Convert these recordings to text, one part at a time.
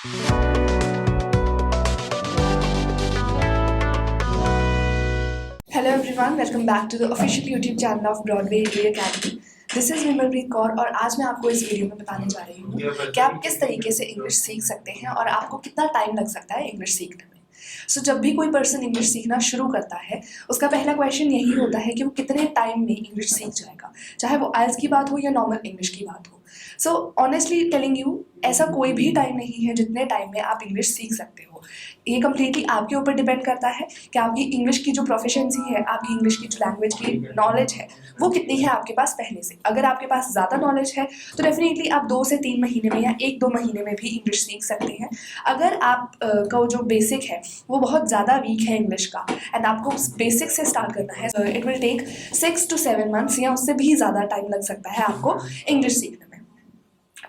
Hello everyone, welcome back to the official YouTube channel of Broadway Degree Academy. This is विमलप्रीत Kaur और आज मैं आपको इस वीडियो में बताने जा रही हूँ कि आप किस तरीके से इंग्लिश सीख सकते हैं और आपको कितना टाइम लग सकता है इंग्लिश सीखने में। जब भी कोई पर्सन इंग्लिश सीखना शुरू करता है उसका पहला क्वेश्चन यही होता है कि वो कितने टाइम में इंग्लिश सीख जाएगा, चाहे वो आइल्स की बात हो या नॉर्मल इंग्लिश की बात हो। ऑनेस्टली टेलिंग यू, ऐसा कोई भी टाइम नहीं है जितने टाइम में आप इंग्लिश सीख सकते हो। ये कम्प्लीटली आपके ऊपर डिपेंड करता है कि आपकी इंग्लिश की जो प्रोफिशिएंसी है, आपकी इंग्लिश की जो लैंग्वेज की नॉलेज है वो कितनी है आपके पास पहले से। अगर आपके पास ज़्यादा नॉलेज है तो डेफिनेटली आप 2 से 3 महीने में या 1-2 महीने में भी इंग्लिश सीख सकते हैं। अगर आप का जो बेसिक है वो बहुत ज़्यादा वीक है इंग्लिश का एंड आपको बेसिक से स्टार्ट करना है, it will take 6 to 7 months या उससे भी ज़्यादा टाइम लग सकता है आपको इंग्लिश सीखने में।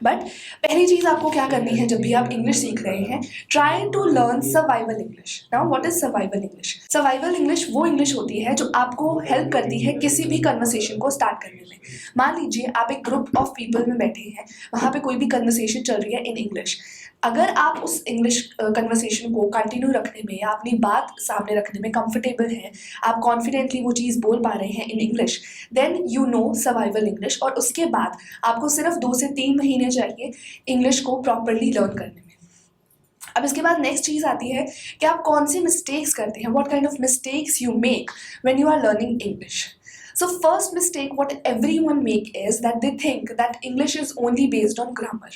बट पहली चीज़ आपको क्या करनी है जब भी आप इंग्लिश सीख रहे हैं, try to learn survival English. Now what is survival English? Survival English वो इंग्लिश होती है जो आपको हेल्प करती है किसी भी कन्वर्सेशन को स्टार्ट करने में। मान लीजिए आप एक ग्रुप ऑफ पीपल में बैठे हैं, वहाँ पे कोई भी कन्वर्सेशन चल रही है इन इंग्लिश। अगर आप उस इंग्लिश कन्वर्सेशन को कंटिन्यू रखने में या अपनी बात सामने रखने में कंफर्टेबल हैं, आप कॉन्फिडेंटली वो चीज़ बोल पा रहे हैं in English, then you know survival English. और उसके बाद आपको सिर्फ 2 से 3 महीने चाहिए इंग्लिश को प्रॉपरली लर्न करने में। अब इसके बाद नेक्स्ट चीज़ आती है कि आप कौन सी मिस्टेक्स करते हैं, what kind of mistakes you make when you are learning English. So first mistake what everyone make is that they think that English is only based on grammar.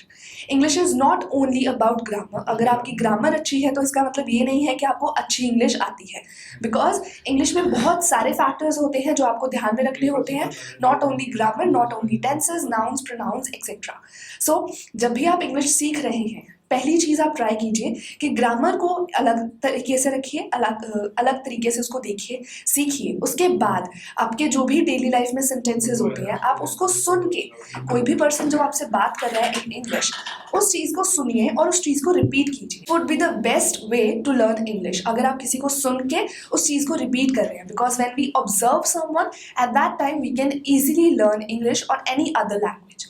English is not only about grammar. अगर आपकी grammar अच्छी है तो इसका मतलब ये नहीं है कि आपको अच्छी इंग्लिश आती है, बिकॉज इंग्लिश में बहुत सारे फैक्टर्स होते हैं जो आपको ध्यान में रखने होते हैं। Not only grammar, not only tenses, nouns, pronouns etcetera. So जब भी आप इंग्लिश सीख रहे हैं, पहली चीज़ आप ट्राई कीजिए कि ग्रामर को अलग तरीके से रखिए, अलग तरीके से उसको देखिए, सीखिए। उसके बाद आपके जो भी डेली लाइफ में सेंटेंसेस होते हैं, आप उसको सुन के, कोई भी पर्सन जो आपसे बात कर रहा है इन इंग्लिश, उस चीज़ को सुनिए और उस चीज़ को रिपीट कीजिए। Would be the best way to learn English, अगर आप किसी को सुन के उस चीज़ को रिपीट कर रहे हैं, because when we observe someone at that time we can easily learn English और एनी अदर लैंग्वेज।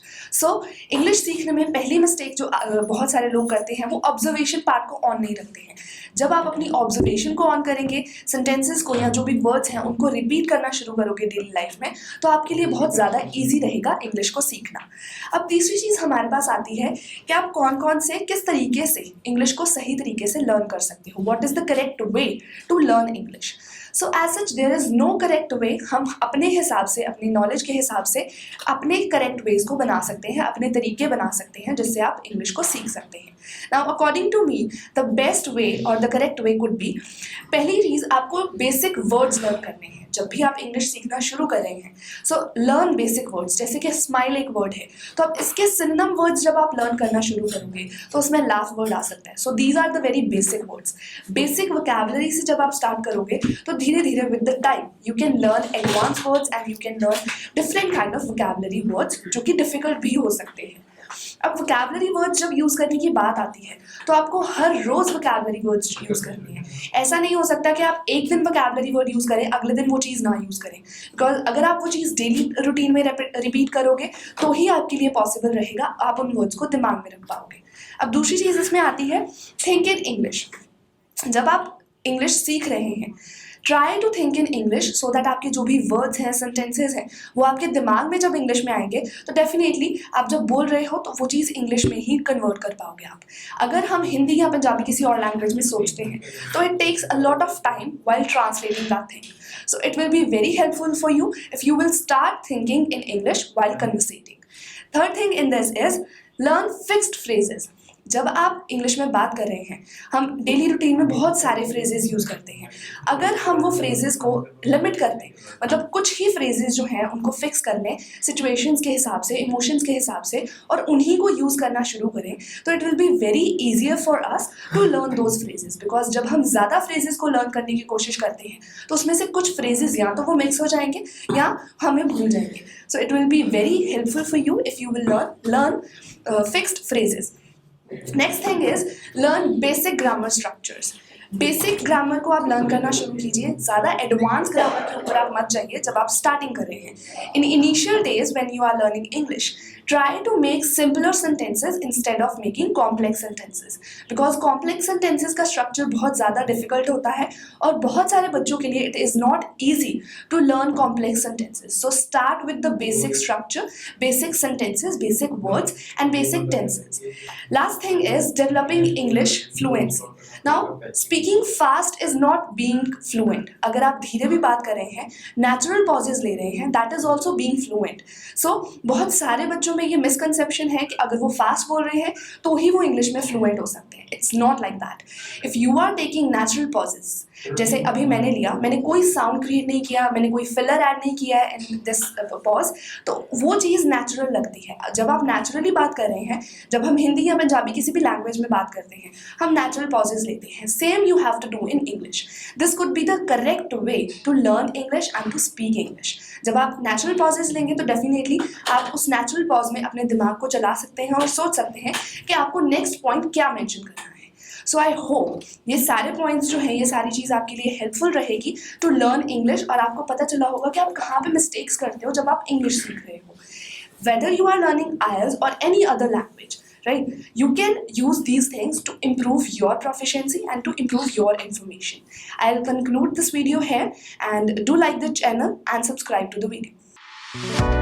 इंग्लिश सीखने में पहली मिस्टेक जो बहुत सारे लोग करते हैं वो ऑब्जर्वेशन पार्ट को ऑन नहीं रखते हैं। जब आप अपनी ऑब्जर्वेशन को ऑन करेंगे, सेंटेंसेस को या जो भी वर्ड्स हैं उनको रिपीट करना शुरू करोगे डेली लाइफ में, तो आपके लिए बहुत ज़्यादा ईजी रहेगा इंग्लिश को सीखना। अब तीसरी चीज़ हमारे पास आती है कि आप कौन से किस तरीके से इंग्लिश को सही तरीके से लर्न कर सकते हो। What is the correct way to learn English? So as such there is no correct way. हम अपने हिसाब से, अपनी नॉलेज के हिसाब से अपने करेक्ट वेज को बना सकते हैं, अपने तरीके बना सकते हैं जिससे आप इंग्लिश को सीख सकते हैं। Now according to me the best way और the correct way could be, पहली चीज़ आपको बेसिक वर्ड्स लर्न करने हैं। जब भी आप इंग्लिश सीखना शुरू कर रहे हैं, सो लर्न बेसिक वर्ड्स। जैसे कि स्माइल एक वर्ड है, तो आप इसके सिनोनिम वर्ड्स जब आप लर्न करना शुरू करोगे तो उसमें लाफ वर्ड आ सकता है। So these are the very basic words. Basic vocabulary से जब आप स्टार्ट करोगे तो धीरे धीरे with the time you can learn advance words and you can learn different kind of vocabulary words जो कि डिफिकल्ट भी हो सकते हैं। अब वोकैबुलरी वर्ड्स जब यूज़ करने की बात आती है तो आपको हर रोज़ वोकैबुलरी वर्ड्स यूज़ करने हैं। ऐसा नहीं हो सकता कि आप एक दिन वोकैबुलरी वर्ड यूज़ करें, अगले दिन वो चीज़ ना यूज़ करें, बिकॉज अगर आप वो चीज़ डेली रूटीन में रिपीट करोगे तो ही आपके लिए पॉसिबल रहेगा, आप उन वर्ड्स को दिमाग में रख पाओगे। अब दूसरी चीज़ इसमें आती है थिंक इन इंग्लिश। जब आप इंग्लिश सीख रहे हैं, try to think in English so that आपके जो भी वर्ड्स हैं, सेंटेंसेज हैं, वो आपके दिमाग में जब इंग्लिश में आएंगे तो डेफिनेटली आप जब बोल रहे हो तो वो चीज़ इंग्लिश में ही कन्वर्ट कर पाओगे आप। अगर हम हिंदी या पंजाबी किसी और लैंग्वेज में सोचते हैं तो it takes a lot of time while translating that thing. So it will be very helpful for you if you will start thinking in English while conversating. Third thing in this is learn fixed phrases. जब आप English में बात कर रहे हैं, हम daily routine में बहुत सारे फ्रेजेस यूज़ करते हैं। अगर हम वो फ्रेजेस को लिमिट कर दें, मतलब कुछ ही फ्रेजेस जो हैं उनको फिक्स कर लें सिचुएशंस के हिसाब से, इमोशंस के हिसाब से, और उन्हीं को यूज़ करना शुरू करें, तो it will be very easier for us to learn those phrases. Because जब हम ज़्यादा फ्रेजेस को लर्न करने की कोशिश करते हैं तो उसमें से कुछ फ्रेजेस या तो वो मिक्स हो जाएंगे या हमें भूल जाएंगे। So it will be very helpful for you if you will learn fixed phrases. Next thing is learn basic grammar structures. Basic grammar को आप लर्न करना शुरू कीजिए, ज़्यादा एडवांस ग्रामर के ऊपर आप मत जाइए जब आप स्टार्टिंग कर रहे हैं। In initial days when you are learning English, Try to make simpler sentences instead of making complex sentences, because complex sentences का structure बहुत ज़्यादा difficult होता है और बहुत सारे बच्चों के लिए it is not easy to learn complex sentences. So start with the basic structure, basic sentences, basic words and basic tenses. Last thing is developing English fluency. Now speaking fast is not being fluent. अगर आप धीरे भी बात कर रहे हैं, natural pauses ले रहे हैं, that is also being fluent. So बहुत सारे बच्चों में ये मिसकंसेप्शन है कि अगर वो फास्ट बोल रहे हैं तो ही वो इंग्लिश में फ्लुएंट हो सकते हैं. It's not like that. If you are taking natural pauses, जैसे अभी मैंने लिया, मैंने कोई साउंड क्रिएट नहीं किया, मैंने कोई फिलर ऐड नहीं किया है इन दिस पॉज, तो वो चीज़ नेचुरल लगती है. जब आप नेचुरली बात कर रहे हैं, जब हम हिंदी या पंजाबी किसी भी लैंग्वेज में बात करते हैं, हम नेचुरल पॉजेज लेते हैं. Same you have to do in English. This could be the correct way to learn English and to speak English. जब आप नेचुरल पॉजेज लेंगे तो डेफिनेटली आप उस नेचुरल पॉज में अपने दिमाग को चला सकते हैं और सोच सकते हैं कि आपको नेक्स्ट पॉइंट क्या मेंशन करना है. सो आई होप ये सारे पॉइंट्स जो हैं, ये सारी चीज़ आपके लिए हेल्पफुल रहेगी टू लर्न इंग्लिश, और आपको पता चला होगा कि आप कहाँ पे मिस्टेक्स करते हो जब आप इंग्लिश सीख रहे हो. Whether you are learning IELTS और any other language, right? You can use these things to improve your proficiency and to improve your information. I'll conclude this video here, and do like the channel and subscribe to the video.